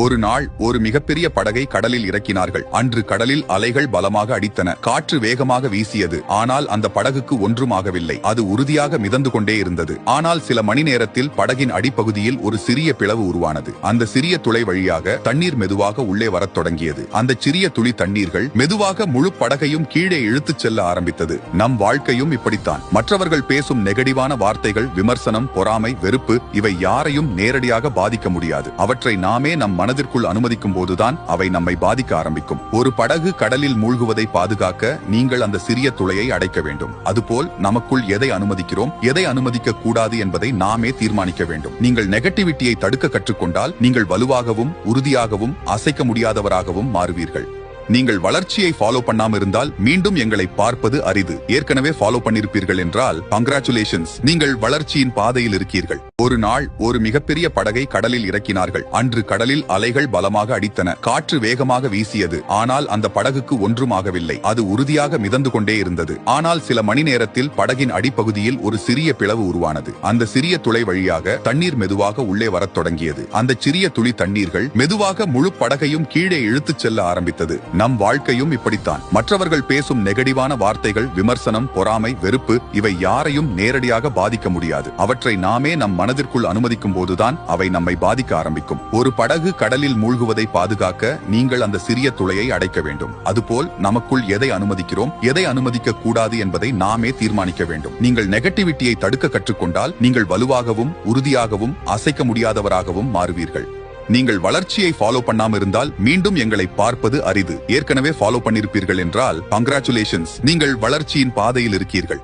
ஒரு நாள் ஒரு மிகப்பெரிய படகை கடலில் இறக்கினார்கள். அன்று கடலில் அலைகள் பலமாக அடித்தன. காற்று வேகமாக வீசியது. ஆனால் அந்த படகுக்கு ஒன்றும் ஆகவில்லை. அது உறுதியாக மிதந்து கொண்டே இருந்தது. ஆனால் சில மணி நேரத்தில் படகின் அடிப்பகுதியில் ஒரு சிறிய பிளவு உருவானது. அந்த சிறிய துளை வழியாக தண்ணீர் மெதுவாக உள்ளே வரத் தொடங்கியது. அந்த சிறிய துளி தண்ணீர்கள் மெதுவாக முழு படகையும் கீழே இழுத்துச் செல்ல ஆரம்பித்தது. நம் வாழ்க்கையும் இப்படித்தான். மற்றவர்கள் பேசும் நெகட்டிவான வார்த்தைகள், விமர்சனம், பொறாமை, வெறுப்பு, இவை யாரையும் நேரடியாக பாதிக்க முடியாது. அவற்றை நாமே நம் மனதிற்குள் அனுமதிக்கும் போதுதான் அவை நம்மை பாதிக்க ஆரம்பிக்கும். ஒரு படகு கடலில் மூழ்குவதை பாதுகாக்க நீங்கள் அந்த சிறிய துளையை அடைக்க வேண்டும். அதுபோல் நமக்குள் எதை அனுமதிக்கிறோம், எதை அனுமதிக்க கூடாது என்பதை நாமே தீர்மானிக்க வேண்டும். நீங்கள் நெகட்டிவிட்டியை தடுக்க கற்றுக்கொண்டால் நீங்கள் வலுவாகவும் உறுதியாகவும் அசைக்க முடியாதவராகவும் மாறுவீர்கள். நீங்கள் வளர்ச்சியை ஃபாலோ பண்ணாம இருந்தால் மீண்டும் எங்களை பார்ப்பது அரிது. ஏற்கனவே ஃபாலோ பண்ணிருப்பீர்கள் என்றால் கங்க்ராச்சுலேஷன்ஸ், நீங்கள் வளர்ச்சியின் பாதையில் இருக்கீர்கள். ஒரு நாள் ஒரு மிகப்பெரிய படகை கடலில் இறக்கினார்கள். அன்று கடலில் அலைகள் பலமாக அடித்தன. காற்று வேகமாக வீசியது. ஆனால் அந்த படகுக்கு ஒன்றும் ஆகவில்லை. அது உறுதியாக மிதந்து கொண்டே இருந்தது. ஆனால் சில மணி நேரத்தில் படகின் அடிப்பகுதியில் ஒரு சிறிய பிளவு உருவானது. அந்த சிறிய துளை வழியாக தண்ணீர் மெதுவாக உள்ளே வரத் தொடங்கியது. அந்த சிறிய துளி தண்ணீர்கள் மெதுவாக முழு படகையும் கீழே இழுத்துச் செல்ல ஆரம்பித்தது. நம் வாழ்க்கையும் இப்படித்தான். மற்றவர்கள் பேசும் நெகட்டிவான வார்த்தைகள், விமர்சனம், பொறாமை, வெறுப்பு, இவை யாரையும் நேரடியாக பாதிக்க முடியாது. அவற்றை நாமே நம் மனதிற்குள் அனுமதிக்கும் போதுதான் அவை நம்மை பாதிக்க ஆரம்பிக்கும். ஒரு படகு கடலில் மூழ்குவதை பாதுகாக்க நீங்கள் அந்த சிறிய துளையை அடைக்க வேண்டும். அதுபோல் நமக்குள் எதை அனுமதிக்கிறோம், எதை அனுமதிக்க கூடாது என்பதை நாமே தீர்மானிக்க வேண்டும். நீங்கள் நெகட்டிவிட்டியை தடுக்க கற்றுக்கொண்டால் நீங்கள் வலுவாகவும் உறுதியாகவும் அசைக்க முடியாதவராகவும் மாறுவீர்கள். நீங்கள் வளர்ச்சியை ஃபாலோ பண்ணாம இருந்தால் மீண்டும் எங்களை பார்ப்பது அரிது. ஏற்கனவே ஃபாலோ பண்ணிருப்பீர்கள் என்றால் கங்க்ராச்சுலேஷன்ஸ், நீங்கள் வளர்ச்சியின் பாதையில் இருக்கீர்கள்.